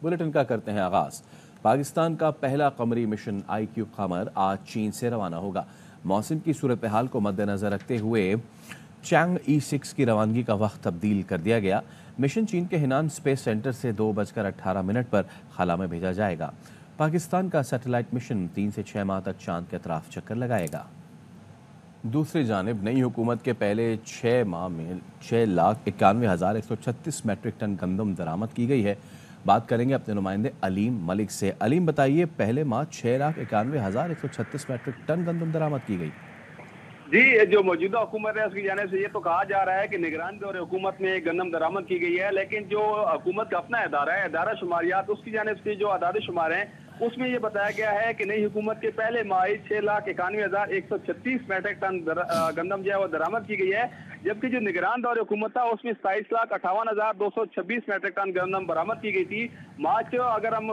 Bulletin का करते हैं आगाज। पाकिस्तान का पहला कमरी मिशन IQ कमर आज चीन से रवाना होगा। मौसम की सूरत हाल को मद्देनजर रखते हुए चैंग E6 की रवानगी का वक्त तब्दील कर दिया गया। मिशन चीन के हिनान स्पेस सेंटर से 2:18 पर खला में भेजा जाएगा। पाकिस्तान का सैटेलाइट मिशन 3 से 6 माह तक चांद के अतराफ चक्कर लगाएगा। दूसरी जानिब नई हुकूमत के पहले 6 माह में 6,91,136 मैट्रिक टन गंदम दरामद की गई है। बात करेंगे अपने नुमाइंदे अलीम मलिक से। अलीम बताइए, पहले माह 6,91,136 मैट्रिक टन गंदम दरामद की गई। जी, जो मौजूदा हुकूमत है उसकी जाने से ये तो कहा जा रहा है कि निगरान दौरे हुकूमत में गंदम दरामद की गई है, लेकिन जो हुकूमत का अपना अदारा है, अदारा शुमारियात, उसकी जानिब से जो आदाद शुमार हैं उसमें ये बताया गया है कि नई हुकूमत के पहले माह 6,91,136 मैट्रिक टन गंदम जो है वो दरामद की गई है, जबकि जो निगरान दौरे हुकूमत था उसमें 27,58,226 मैट्रिक टन गंदम बरामद की गई थी। अगर हम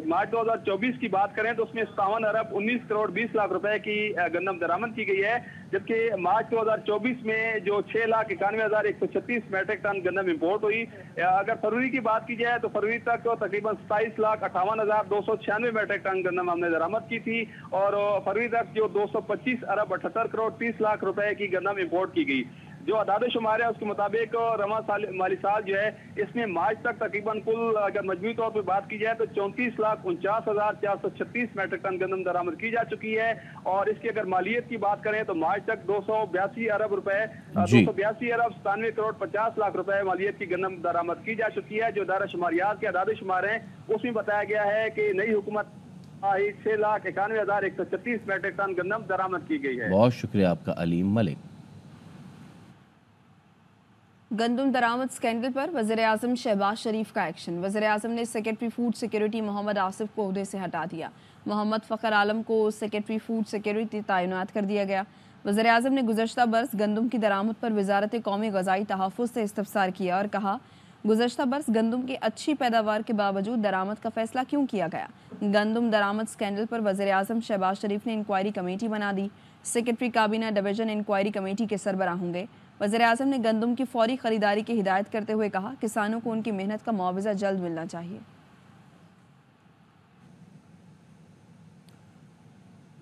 मार्च 2024 की बात करें तो उसमें 57,19,20,00,000 रुपए की गंदम दरामद की गई है, जबकि मार्च 2024 में जो 6,91,136 मैट्रिक टन गंदम इम्पोर्ट हुई। अगर फरवरी की बात की जाए तो फरवरी तक तकरीबन 27,58,296 मैट्रिक टन गंदम हमने दरामद की थी, और फरवरी तक जो 225 अरब 78 करोड़ 30 लाख रुपए की गंदम इम्पोर्ट की गई। जो आदाद शुमार है उसके मुताबिक रवा माली साल जो है इसमें मार्च तक तकरीबन कुल अगर मजमूई तौर पर बात की जाए तो 34,49,436 मैट्रिक टन गंदम दरामद की जा चुकी है, और इसकी अगर मालियत की बात करें तो मार्च तक 282 अरब रुपए 282 अरब 97 करोड़ 50 लाख रुपए मालियत की गंदम दरामद की जा चुकी है। जो अदारा शुमारियात के आदाद शुमार हैं उसमें बताया गया है कि नई हुकूमत 6,91,136 मैट्रिक टन गंदम दरामद की गई है। बहुत शुक्रिया आपका अलीम मलिक। गंदम दरामद स्कैंडल पर वज़ीर-ए-आज़म शहबाज शरीफ का एक्शन। वज़ीर-ए-आज़म ने secretary food security Mohammad Asif को ओहदे से हटा दिया। मोहम्मद फ़खर आलम को सेक्रेटरी फूड सिक्योरिटी तैनात कर दिया गया। वज़ीर-ए-आज़म ने गुज़श्ता बरस गंदम की दरामद पर वज़ारत कौमी ग़ज़ाई तहफ़्फ़ुज़ से इस्तफ़सार किया और कहा, गुज़श्ता बरस गंदम की अच्छी पैदावार के बावजूद दरामद का फैसला क्यों किया गया। गंदम दरामद स्कैंडल पर वज़ीर-ए-आज़म शहबाज शरीफ ने इंक्वायरी कमेटी बना दी। सेक्रेटरी काबीना डिवीज़न इंक्वायरी कमेटी के सरबराह होंगे। वज़ीर-ए-आज़म ने गंदम की फौरी खरीदारी की हिदायत करते हुए कहा, किसानों को उनकी मेहनत का मुआवजा जल्द मिलना चाहिए।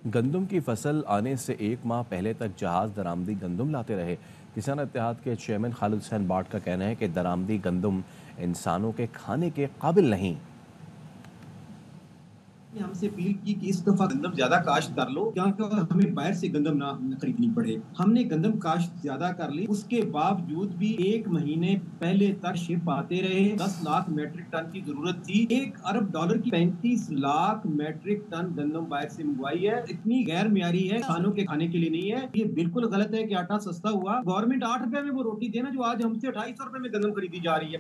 गंदम की फसल आने से 1 माह पहले तक जहाज दरामदी गंदम लाते रहे। किसान इत्तेहाद के चेयरमैन खालिद हुसैन बाट का कहना है कि दरामदी गंदम इंसानों के खाने के काबिल नहीं। हमसे अपील की कि इस दफा गंदम ज्यादा काश्त कर लो, क्योंकि हमें बाहर से गंदम ना खरीदनी पड़े। हमने गंदम काश्त ज्यादा कर ली, उसके बावजूद भी 1 महीने पहले तक शिप आते रहे। 10 लाख मैट्रिक टन की जरूरत थी। $1 अरब की 35 लाख मैट्रिक टन गंदम बाहर से मंगवाई है। इतनी गैर म्यारी है, किसानों के खाने के लिए नहीं है। ये बिल्कुल गलत है कि आटा सस्ता हुआ। गवर्नमेंट 8 रुपए में वो रोटी देना जो आज हमसे 250 रुपए में गंदम खरीदी जा रही है।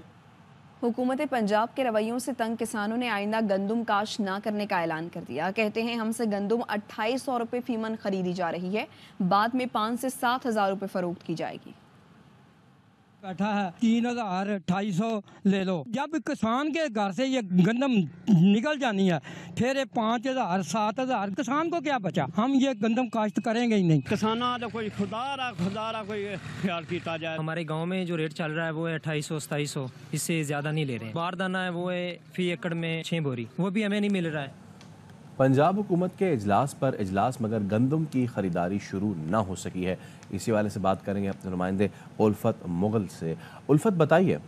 हुकूमत पंजाब के रवैयों से तंग किसानों ने आइंदा गंदम काश्त ना करने का ऐलान कर दिया। कहते हैं, हमसे गंदम 2800 रुपये फीमन खरीदी जा रही है, बाद में 5 से 7 हज़ार रुपये फरोख्त की जाएगी। बैठा है 3,250 ले लो। जब किसान के घर से ये गंदम निकल जानी है फिर 5,000 7,000 किसान को क्या बचा। हम ये गंदम काश्त करेंगे ही नहीं। किसाना तो कोई खुदारा कोई ख्याल किया जाए। हमारे गांव में जो रेट चल रहा है वो है 2800-2700, इससे ज्यादा नहीं ले रहे हैं। बारदाना है वो है फी एकड़ में 6 बोरी, वो भी हमें नहीं मिल रहा है। पंजाब हुकूमत के इजलास पर इजलास मगर गंदम की खरीदारी शुरू न हो सकी है। इसी वाले से बात करेंगे अपने नुमाइंदे उल्फत मुगल से। उल्फत बताइए।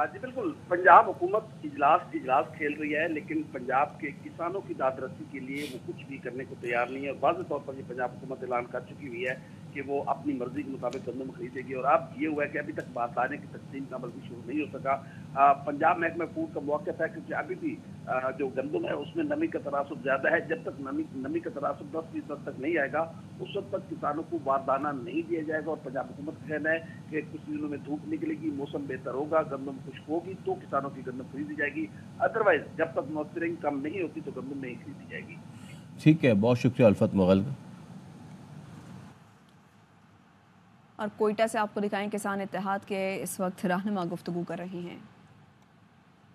जी बिल्कुल, पंजाब हुकूमत इजलास खेल रही है, लेकिन पंजाब के किसानों की दादरसी के लिए वो कुछ भी करने को तैयार नहीं है। और वाज़ेह तौर पर ये पंजाब हुकूमत ऐलान कर चुकी हुई है कि वो अपनी मर्जी के मुताबिक गंदम खरीदेगी। और अब ये हुआ है कि अभी तक बारदाने की तकसीम का अमल भी शुरू नहीं हो सका। पंजाब महकमा फूड का मौक़िफ़ है क्योंकि अभी भी जो गंदम है उसमें नमी का तनासुब ज़्यादा है। जब तक नमी का तनासुब 10% तक नहीं आएगा उस वक्त तक किसानों को बारदाना नहीं दिया जाएगा। और पंजाब हुकूमत का कहना है कि कुछ दिनों में धूप निकलेगी, मौसम बेहतर होगा, गंदम खुश्क होगी तो किसानों की गंदम खरीदी जाएगी। अदरवाइज जब तक मॉइस्चरिंग कम नहीं होती तो गंदम नहीं खरीदी जाएगी। ठीक है, बहुत शुक्रिया उल्फत मुगल। और कोयटा से आपको दिखाएं, किसान इत्तेहाद के इस वक्त रहनुमा गुफ्तगू कर रही हैं।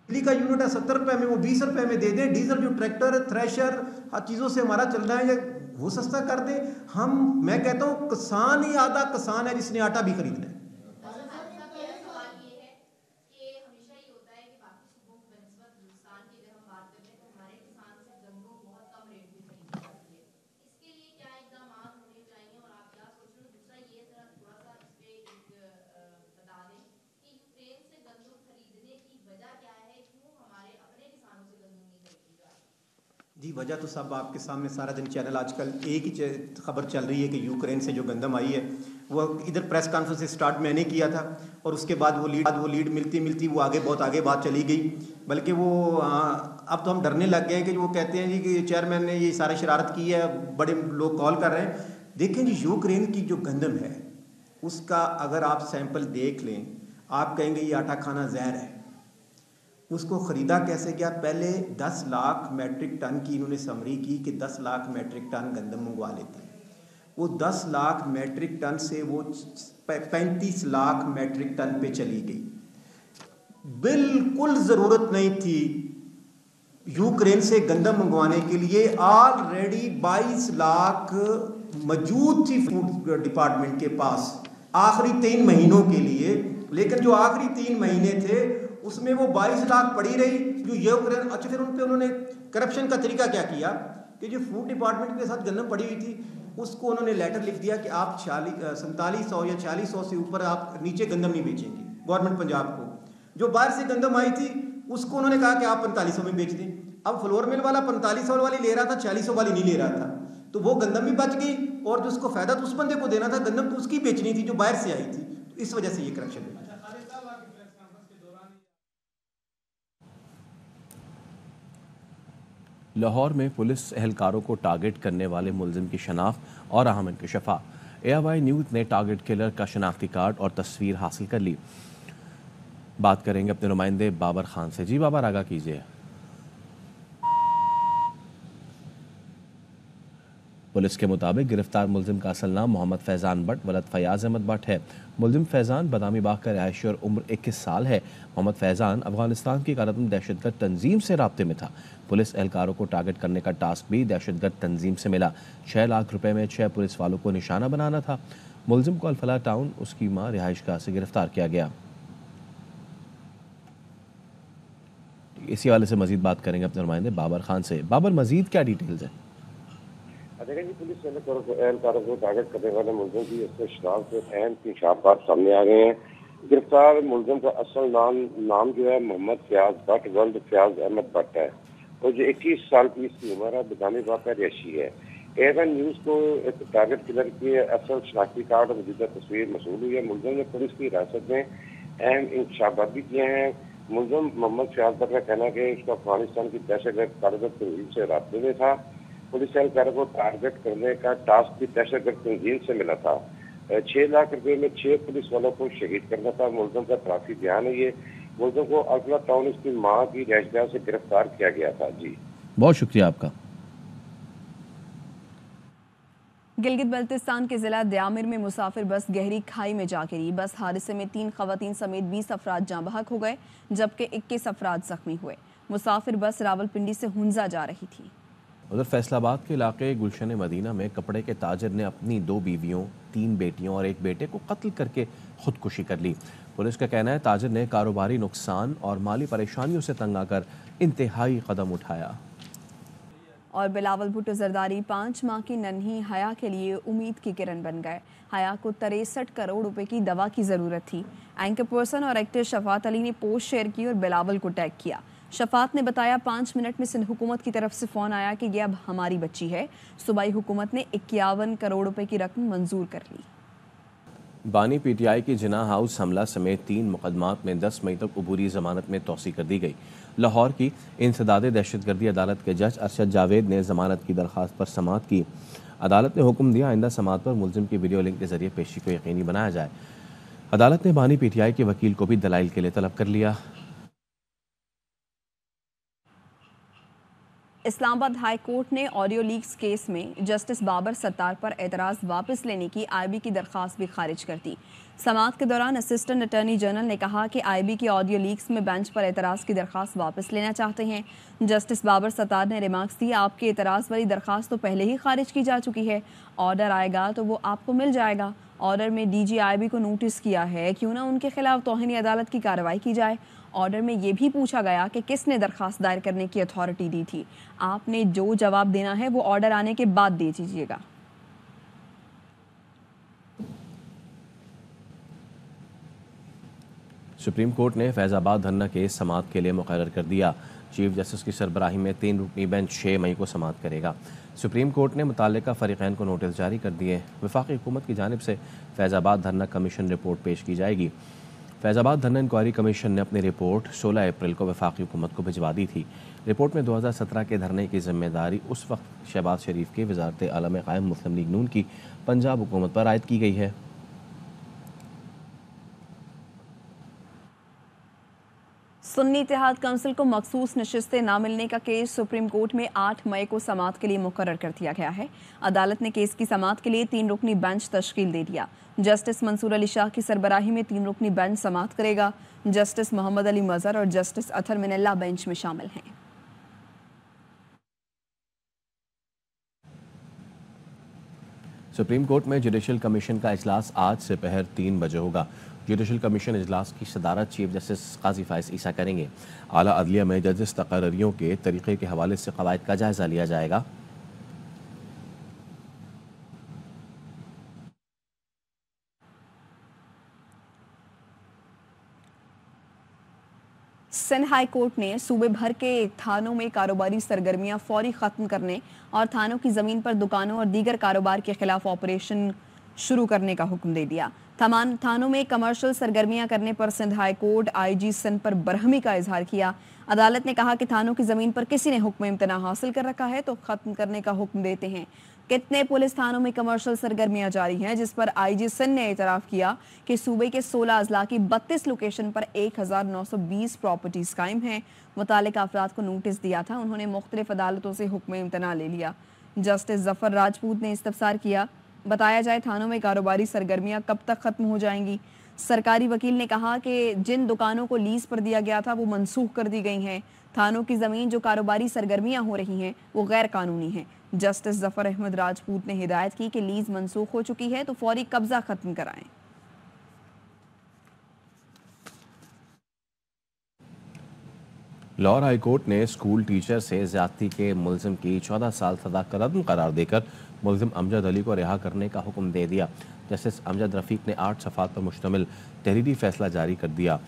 बिजली का यूनिट है 70 रुपए में, वो 20 रुपए में दे दें। डीजल जो ट्रैक्टर थ्रेशर हर चीज़ों से हमारा चल रहा है वो सस्ता कर दें। मैं कहता हूँ किसान ही आधा किसान है जिसने आटा भी खरीदना है। जी, वजह तो सब आपके सामने, सारा दिन चैनल आजकल एक ही खबर चल रही है कि यूक्रेन से जो गंदम आई है, वो इधर प्रेस कॉन्फ्रेंस से स्टार्ट मैंने किया था और उसके बाद वो लीड मिलती मिलती वो आगे बहुत आगे बात चली गई। बल्कि वो अब तो हम डरने लग गए हैं कि वो कहते हैं जी कि चेयरमैन ने ये सारी शरारत की है, बड़े लोग कॉल कर रहे हैं। देखें जी, यूक्रेन की जो गंदम है उसका अगर आप सैंपल देख लें, आप कहेंगे ये आटा खाना जहर है। उसको ख़रीदा कैसे गया? पहले 10 लाख मैट्रिक टन की इन्होंने समरी की कि 10 लाख मैट्रिक टन गंदम मंगवा लेते हैं। वो 10 लाख मैट्रिक टन से वो 35 लाख मैट्रिक टन पे चली गई। बिल्कुल ज़रूरत नहीं थी यूक्रेन से गंदम मंगवाने के लिए। ऑलरेडी 22 लाख मौजूद थी फूड डिपार्टमेंट के पास आखिरी 3 महीनों के लिए, लेकिन जो आखिरी 3 महीने थे उसमें वो 22 लाख पड़ी रही जो यूक्रेन। अच्छा, फिर उन्होंने करप्शन का तरीका क्या किया कि जो फूड डिपार्टमेंट के साथ गंदम पड़ी हुई थी उसको उन्होंने लेटर लिख दिया कि आप 4700 या 4600 से ऊपर आप नीचे गंदम नहीं बेचेंगे गवर्नमेंट पंजाब को। जो बाहर से गंदम आई थी उसको उन्होंने कहा कि आप 4500 में बेच दें। अब फ्लोर मिल वाला 4500 वाली ले रहा था, 4600 वाली नहीं ले रहा था, तो वो गंदम भी बच गई और जो उसको फायदा तो उस बंदे को देना था, गंदम तो उसकी बेचनी थी जो बाहर से आई थी। तो इस वजह से ये करप्शन हुआ। लाहौर में पुलिस एहलकारों को टारगेट करने वाले मुलजिम की शनाख्त और अहम इंकशाफा। AIY न्यूज़ ने टारगेट किलर का शनाख्ती कार्ड और तस्वीर हासिल कर ली। बात करेंगे अपने नुमाइंदे बाबर खान से। जी बाबर, आगाह कीजिए। पुलिस के मुताबिक गिरफ्तार मुलजिम का असल नाम मोहम्मद फैज़ान भट्ट वलद फयाज अहमद भट्ट है। मुलजिम फैज़ान बदामी बाग का रहायशी और उम्र 21 साल है। मोहम्मद फैज़ान अफगानिस्तान की कारतन दहशतगर्द तंजीम से राब्ते में था। पुलिस एहलकारों को टारगेट करने का टास्क भी दहशतगर्द तंजीम से मिला। 6 लाख रुपए में 6 पुलिस वालों को निशाना बनाना था। मुलजिम को अल-फलाह टाउन उसकी मां रिहाइश गाह से गिरफ्तार किया गया। इसी वाले से मजीद बात करेंगे अपने नुमाइंदे बाबर खान से। बाबर, मजीद क्या डिटेल्स है? देखिए जी, पुलिस एहलकारों को टारगेट करने वाले मुलजिम की इससे शनाख्त से अहम इंकशाफात सामने आ गए हैं। गिरफ्तार मुलजिम का असल नाम जो है मोहम्मद फयाज भट्ट वल्द फयाज अहमद भट्ट है और जो 21 साल की इसकी उम्र है, बदामी बाग का रहायशी है। AIY न्यूज़ को एक टारगेट किलर की असल शनाख्ती कार्ड और मौजूदा तस्वीर मसूल हुई है। मुलजिम ने पुलिस की हिरासत में अहम इंकशाफात भी किए हैं। मुलजिम मोहम्मद फयाज भट्ट का कहना है कि उसका अफगानिस्तान की दहशतगर्द कारगर तंजीम से राब्ते में था। पुलिस एहलकारों को टारगेट करने का टास्क भी दहशतगर्द तंजीम से मिला था। 6 लाख रुपए में 6 पुलिस वालों को शहीद करना था। मुलजिम का तराफी बयान है ये। मुलजिम को अल-फलाह टाउन उसकी मां की रिहाइशगाह से गिरफ्तार किया गया था। जी, बहुत शुक्रिया आपका। गिलगित बल्तिस्तान के जिला दयामिर में मुसाफिर बस गहरी खाई में जा गिरी। बस हादसे में 3 खवातीन समेत 20 अफराद जाँ बहक हो गए जबकि 21 अफराद जख्मी हुए। मुसाफिर बस रावलपिंडी से हुंजा जा रही थी। उधर फैसलाबाद के इलाके गुलशन मदीना में कपड़े के ताजर ने अपनी 2 बीवियों, 3 बेटियों और 1 बेटे को कत्ल करके खुदकुशी कर ली। पुलिस का कहना है ताजर ने कारोबारी नुकसान और माली परेशानियों से तंग आकर इंतहाई कदम उठाया। और बिलावल भुट्टो जरदारी 5 माह की नन्ही हया के लिए उम्मीद की किरण बन गए। हया को 63 करोड़ रुपए की दवा की जरूरत थी। एंकर पर्सन और एक्टर शफात अली ने पोस्ट शेयर की और बिलावल को टैग किया। शफात ने बताया 5 मिनट में सिंध हुकूमत की तरफ से फ़ोन आया कि यह अब हमारी बच्ची है। सूबाई हुकूमत ने 51 करोड़ रुपए की रकम मंजूर कर ली। बानी PTI की जिना हाउस हमला समेत 3 मुकदमात में 10 मई तक अबूरी जमानत में तोसी कर दी गई। लाहौर की इंसदाद दहशतगर्दी अदालत के जज अरशद जावेद ने जमानत की दरख्वास्त पर समाअत की। अदालत ने हुक्म दिया आइंदा समाअत पर मुलजिम की वीडियो लिंक के जरिए पेशी को यकीनी बनाया जाए। अदालत ने बानी PTI के वकील को भी दलाइल के लिए तलब कर लिया। इस्लामाबाद हाई कोर्ट ने ऑडियो लीक्स केस में जस्टिस बाबर सत्तार पर एतराज़ वापस लेने की IB की दरख्वास्त भी खारिज कर दी। समाअत के दौरान असिस्टेंट अटॉर्नी जनरल ने कहा कि IB की ऑडियो लीक्स में बेंच पर एतराज़ की दरख्वास्त वापस लेना चाहते हैं। जस्टिस बाबर सत्तार ने रिमार्क्स दी, आपकी एतराज़ वाली दरख्वास्त तो पहले ही खारिज की जा चुकी है। ऑर्डर आएगा तो वो आपको मिल जाएगा। ऑर्डर में DG IB को नोटिस किया है, क्यों ना उनके खिलाफ तौहीन अदालत की कार्रवाई की जाए। ऑर्डर में ये भी पूछा गया कि किसने दरख्वास्त दायर करने की अथॉरिटी दी थी। आपने जो जवाब देना है वो ऑर्डर आने के बाद दे दीजिएगा। सुप्रीम कोर्ट ने फैज़ाबाद धरना केस समाअत के लिए मुकर्रर कर दिया। चीफ जस्टिस की सरबराही में 3 रुकनी बेंच 6 मई को समाअत करेगा। सुप्रीम कोर्ट ने मुताल्लिका फरीक़ैन को नोटिस जारी कर दिए। वफाकी हुकूमत की जानिब से फैज़ाबाद धरना कमीशन रिपोर्ट पेश की जाएगी। फैज़ाबाद धरना इंक्वायरी कमीशन ने अपनी रिपोर्ट 16 अप्रैल को वफाकी हुकूमत को भिजवा दी थी। रिपोर्ट में 2017 के धरने की जिम्मेदारी उस वक्त शहबाज शरीफ की वज़ारत आला में क़ायम मुस्लिम लीग नून की पंजाब हुकूमत पर आयद की गई है। सुन्नी इत्तेहाद काउंसिल को मखसूस नशिस्तें ना मिलने का केस सुप्रीम कोर्ट में 8 मई को समाअत के लिए मुकर्रर कर दिया गया है। अदालत ने केस की समाअत के लिए 3 रुकनी बेंच तश्कील दे दिया। जस्टिस मंसूर अली शाह की सरबराही में 3 रुकनी बेंच समाअत करेगा। जस्टिस मोहम्मद अली मजहर और जस्टिस अतर मिनल्ला बेंच में शामिल हैं। सुप्रीम कोर्ट में जुडिशल कमीशन का इजलास आज से पहर 3 बजे होगा। जुडिशल कमीशन इजलास की सदारत चीफ जस्टिस काजी फाइज ईसा करेंगे। आला अदलिया में जजेस तकर्रियों के तरीक़े के हवाले से क़वायद का जायज़ा लिया जाएगा। सिंध हाई कोर्ट ने सूबे भर के थानों में कारोबारी सरगर्मियां फौरी खत्म करने और थानों की जमीन पर दुकानों और दीगर कारोबार के खिलाफ ऑपरेशन शुरू करने का हुक्म दे दिया। तमाम थानों में कमर्शियल सरगर्मियां करने पर Sindh high court IG Sindh पर बरहमी का इजहार किया। अदालत ने कहा कि थानों की जमीन पर किसी ने हुक्म इम्तना हासिल कर रखा है तो खत्म करने का हुक्म देते हैं। कितने पुलिस थानों में कमर्शियल सरगर्मियां जारी हैं, जिस पर आईजी सिंध ने एतराफ किया कि सूबे के 16 अजला की 32 लोकेशन पर 1920 प्रॉपर्टीज कायम हैं। मुतालिका अफराद को नोटिस दिया था, उन्होंने मुख्तलिफ अदालतों से हुक्म इम्तना ले लिया। जस्टिस जफर राजपूत ने इस्तफसार किया, बताया जाए थानों में कारोबारी सरगर्मियां कब तक खत्म हो जाएंगी। सरकारी वकील ने कहा कि जिन दुकानों को लीज पर दिया गया था वो मनसूख कर दी गई हैं। थानों की जमीन जो कारोबारी सरगर्मियां हो रही हैं वो गैर कानूनी हैं। जस्टिस जफर अहमद राजपूत ने हिदायत की कि लीज मनसूख हो चुकी है तो फौरी कब्जा खत्म कराएं। लाहौर हाई कोर्ट ने स्कूल टीचर से ज्यादती के मुलजिम की 14 साल सजा का रद्द करार देकर मुलजिम अमजद अली को रिहा करने का हुक्म दे दिया। जस्टिस अमजद रफीक ने 8 सफ़ात पर मुश्तमिल तहरीरी फैसला जारी कर दिया।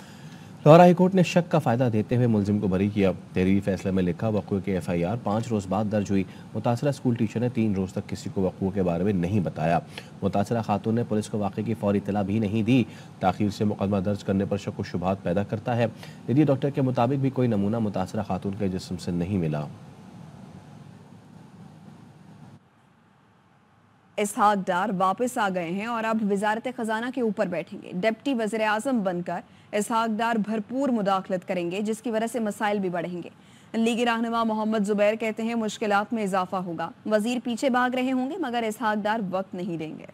लाहौर हाई कोर्ट ने शक का फ़ायदा देते हुए मुलजिम को बरी किया। तहरीरी फैसले में लिखा, वक़ूए के FIR 5 रोज़ बाद दर्ज हुई। मुतासरा स्कूल टीचर ने 3 रोज़ तक किसी को वक़ूए के बारे में नहीं बताया। मुतासरा खातून ने पुलिस को वाक़े की फ़ौरी इत्तला भी नहीं दी। ताख़ीर से मुकदमा दर्ज करने पर शक व शुबहात पैदा करता है। यदि डॉक्टर के मुताबिक भी कोई नमूना मुतासरा खातून के जिस्म से नहीं मिला। इसहाक डार वापस आ गए हैं और अब वजारत खजाना के ऊपर बैठेंगे। डिप्टी वज़ीर आज़म बनकर इसहाक डार भरपूर मुदाखलत करेंगे, जिसकी वजह से मसाइल भी बढ़ेंगे। लीगी रहनुमा मोहम्मद जुबैर कहते हैं मुश्किलात में इजाफा होगा। वजीर पीछे भाग रहे होंगे मगर इसहाक डार वक्त नहीं देंगे।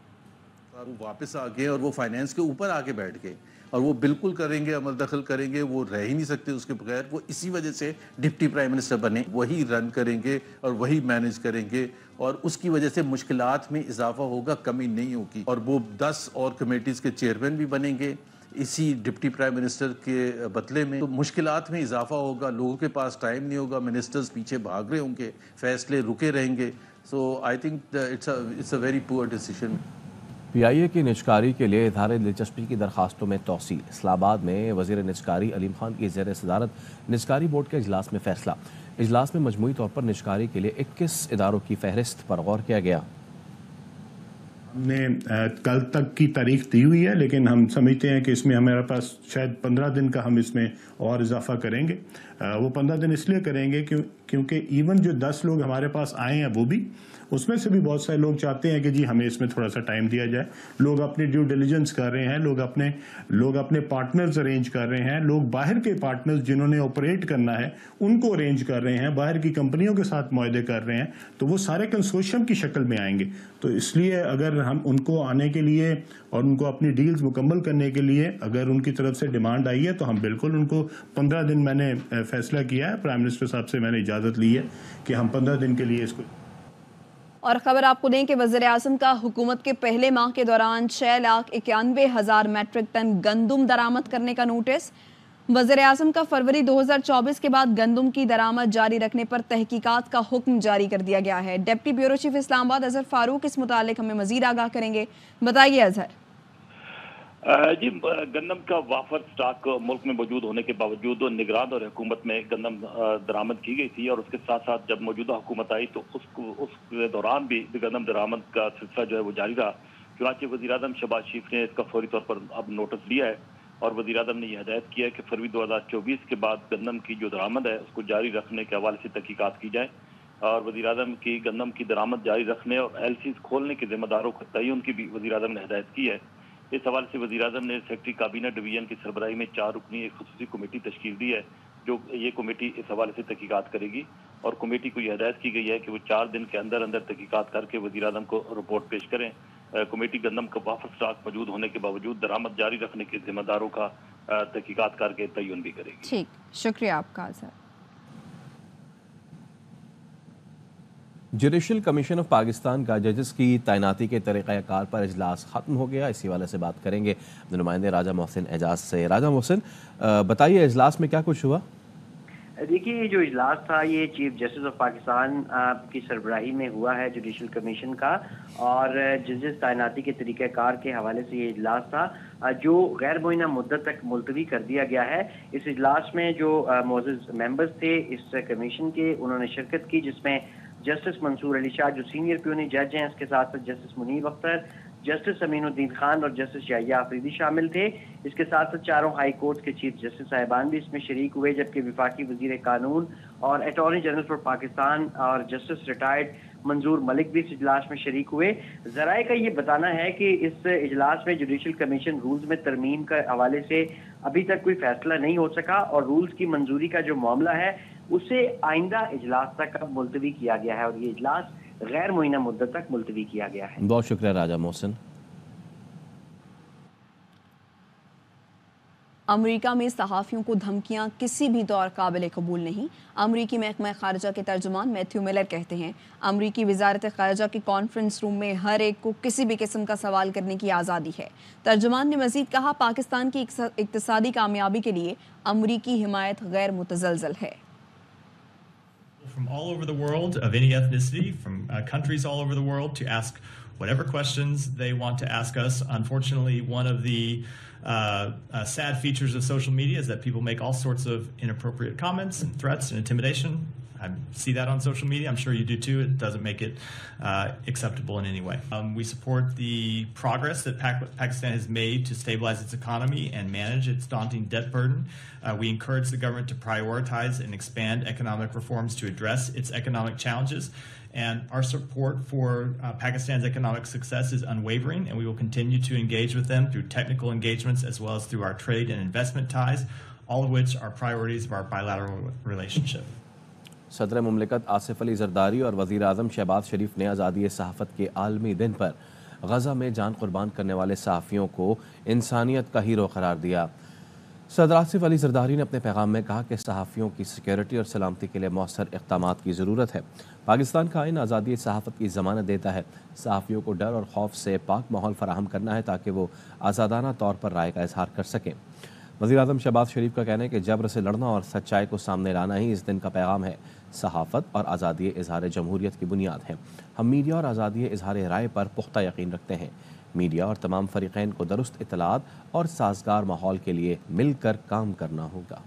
वापस आ गए और वो फाइनेंस के ऊपर आके बैठ गए और वो बिल्कुल करेंगे, अमल दखल करेंगे, वो रह ही नहीं सकते उसके बगैर। वो इसी वजह से डिप्टी प्राइम मिनिस्टर बने, वही रन करेंगे और वही मैनेज करेंगे और उसकी वजह से मुश्किलात में इजाफा होगा, कमी नहीं होगी। और वो 10 और कमेटीज़ के चेयरमैन भी बनेंगे इसी डिप्टी प्राइम मिनिस्टर के बदले में। तो मुश्किलात में इजाफा होगा, लोगों के पास टाइम नहीं होगा, मिनिस्टर्स पीछे भाग रहे होंगे, फैसले रुके रहेंगे। So I think it's a very poor decision. PIA की निजकारी के लिए इज़हार दिलचस्पी की दरखास्तों में तोसी। इस्लामाबाद में वज़ीर निजकारी अलीम खान की ज़ेर सदारत निजकारी बोर्ड के इजलास में फैसला। इजलास में मजमूई तौर पर निजकारी के लिए 21 इदारों की फहरिस्त पर गौर किया गया। हमने कल तक की तारीख दी हुई है, लेकिन हम समझते हैं कि इसमें हमारे पास शायद 15 दिन का हम इसमें और इजाफा करेंगे। वो 15 दिन इसलिए करेंगे क्योंकि इवन जो 10 लोग हमारे पास आए हैं वो भी, उसमें से भी बहुत सारे लोग चाहते हैं कि जी हमें इसमें थोड़ा सा टाइम दिया जाए। लोग अपनी ड्यू डिलिजेंस कर रहे हैं, लोग अपने पार्टनर्स अरेंज कर रहे हैं, लोग बाहर के पार्टनर्स जिन्होंने ऑपरेट करना है उनको अरेंज कर रहे हैं, बाहर की कंपनियों के साथ मुआहदे कर रहे हैं, तो वो सारे कंसोर्शियम की शक्ल में आएंगे। तो इसलिए अगर हम उनको आने के लिए और उनको अपनी डील्स मुकम्मल करने के लिए अगर उनकी तरफ से डिमांड आई है तो हम बिल्कुल उनको 15 दिन मैंने फैसला किया है, प्राइम मिनिस्टर साहब से मैंने इजाज़त ली है कि हम 15 दिन के लिए इसको। और खबर आपको दें कि वज़ीर आज़म का हुकूमत के पहले माह के दौरान 6,91,000 मैट्रिक टन गंदुम दरामद करने का नोटिस। वज़ीर आज़म का फरवरी 2024 के बाद गंदुम की दरामद जारी रखने पर तहकीकात का हुक्म जारी कर दिया गया है। Deputy bureau chief Islamabad Azhar Farooq इस मुतालिक हमें मजीद आगाह करेंगे। बताइए अजहर। जी, गंदम का वाफर स्टॉक मुल्क में मौजूद होने के बावजूद निगरान और हुकूमत में गंदम दरामद की गई थी और उसके साथ साथ जब मौजूदा हुकूमत आई तो उस दौरान भी गंदम दरामद का सिलसिला जो है वो जारी रहा। चुनांचे वज़ीर-ए-आज़म शहबाज शरीफ ने इसका फौरी तौर पर अब नोटिस लिया है और वज़ीर-ए-आज़म ने यह हिदायत किया है कि फरवरी 2024 के बाद गंदम की जो दरामद है उसको जारी रखने के हवाले से तहकीकात की जाए और वज़ीर-ए-आज़म की गंदम की दरामद जारी रखने और LCs खोलने के जिम्मेदारों का तयन की भी वज़ीर-ए-आज़म ने हिदायत की है। इस हवाले से वज़ीर-ए-आज़म ने सेक्रेटरी काबीना डिवीजन की सरबराही में 4 रुकनी एक खुसूसी कमेटी तश्कील दी है जो ये कमेटी इस हवाले से तहकीकात करेगी और कमेटी को यह हिदायत की गई है कि वो 4 दिन के अंदर अंदर तहकीकात करके वज़ीर-ए-आज़म को रिपोर्ट पेश करें। कमेटी गंदम का वाफर स्टॉक मौजूद होने के बावजूद दरामद जारी रखने के जिम्मेदारों का तहकीकात करके तयन भी करेगी। ठीक, शुक्रिया आपका आज़ाद। जुडिशल कमीशन ऑफ पाकिस्तान का जजेस की तैनाती के तरीक़ाकार पर इजलास ख़त्म हो गया। इसी वाले से बात करेंगे नुमाइंदे राजा मोहसिन एजाज से। राजा मोहसिन, बताइए इजलास में क्या कुछ हुआ? देखिए, ये जो इजलास था ये चीफ जस्टिस ऑफ पाकिस्तान की सरबराही में हुआ है जुडिशल कमीशन का और जजेस तैनाती के तरीक़ाकार के हवाले से ये इजलास था जो गैर मुअय्यना मुद्दत तक मुलतवी कर दिया गया है। इस इजलास में जो मोअज़्ज़ज़ मेंबर्स थे इस कमीशन के, उन्होंने शिरकत की जिसमें जस्टिस मंसूर अली शाह जो सीनियर प्यूनी जज हैं, इसके साथ साथ जस्टिस मुनीब अख्तर, जस्टिस अमीनुद्दीन खान और जस्टिस याहिया अफरीदी शामिल थे। इसके साथ साथ चारों हाई कोर्ट के चीफ जस्टिस साहिबान भी इसमें शरीक हुए, जबकि विफाकी वजीर कानून और अटॉर्नी जनरल फॉर पाकिस्तान और जस्टिस रिटायर्ड मंजूर मलिक भी इस इजलास में शरीक हुए। ज़राए का ये बताना है कि इस इजलास में जुडिशल कमीशन रूल्स में तरमीम के हवाले से अभी तक कोई फैसला नहीं हो सका और रूल्स की मंजूरी का जो मामला है उसे आइंदा इजलास तक अब मुलतवी किया गया है और ये इजलास गैर मुअय्यना मुद्दत तक मुलतवी किया गया है। बहुत शुक्रिया राजा मोहसिन। अमरीका में सहाफ़ियों को धमकियां किसी भी दौर काबिल कबूल नहीं। अमरीकी महकमा ख़ारिजा के तर्जुमान मैथ्यू मिलर कहते हैं अमरीकी वज़ारत ख़ारिजा के कॉन्फ्रेंस रूम में हर एक को किसी भी किस्म का सवाल करने की आज़ादी है। तर्जुमान ने मज़ीद कहा पाकिस्तान की इक़्तिसादी कामयाबी के लिए अमरीकी हिमायत गैर मुतज़लज़ल है। From all over the world, of any ethnicity, from countries all over the world, to ask whatever questions they want to ask us. Unfortunately, one of the sad features of social media is that people make all sorts of inappropriate comments and threats and intimidation. I see that on social media. I'm sure you do too. It doesn't make it acceptable in any way. We support the progress that Pakistan has made to stabilize its economy and manage its daunting debt burden. We encourage the government to prioritize and expand economic reforms to address its economic challenges. And our support for Pakistan's economic success is unwavering, and we will continue to engage with them through technical engagements as well as through our trade and investment ties, all of which are priorities of our bilateral relationship. सदर मुमलिकत आसिफ अली जरदारी और वज़ीर आज़म शहबाज शरीफ ने आज़ादी सहाफ़त के आलमी दिन पर गज़ा में जान कुर्बान करने वाले सहाफ़ियों को इंसानियत का हीरो करार दिया। सदर आसिफ अली जरदारी ने अपने पैगाम में कहा कि सहाफ़ियों की सिक्योरिटी और सलामती के लिए मौसर इक़दामात की ज़रूरत है। पाकिस्तान का आइन आज़ादी सहाफ़त की ज़मानत देता है। सहाफ़ियों को डर और खौफ से पाक माहौल फराहम करना है ताकि वो आज़ादाना तौर पर राय का इजहार कर सकें। वज़ीर आज़म शहबाज शरीफ का कहना है कि जबर से लड़ना और सच्चाई को सामने लाना ही इस दिन का पैगाम है। सहाफ़त और आज़ादी इजहार जमहूरियत की बुनियाद है। हम मीडिया और आज़ादी इजहार राय पर पुख्ता यकीन रखते हैं। मीडिया और तमाम फ़रीक़ैन को दुरुस्त इत्तलात और साज़गार माहौल के लिए मिलकर काम करना होगा।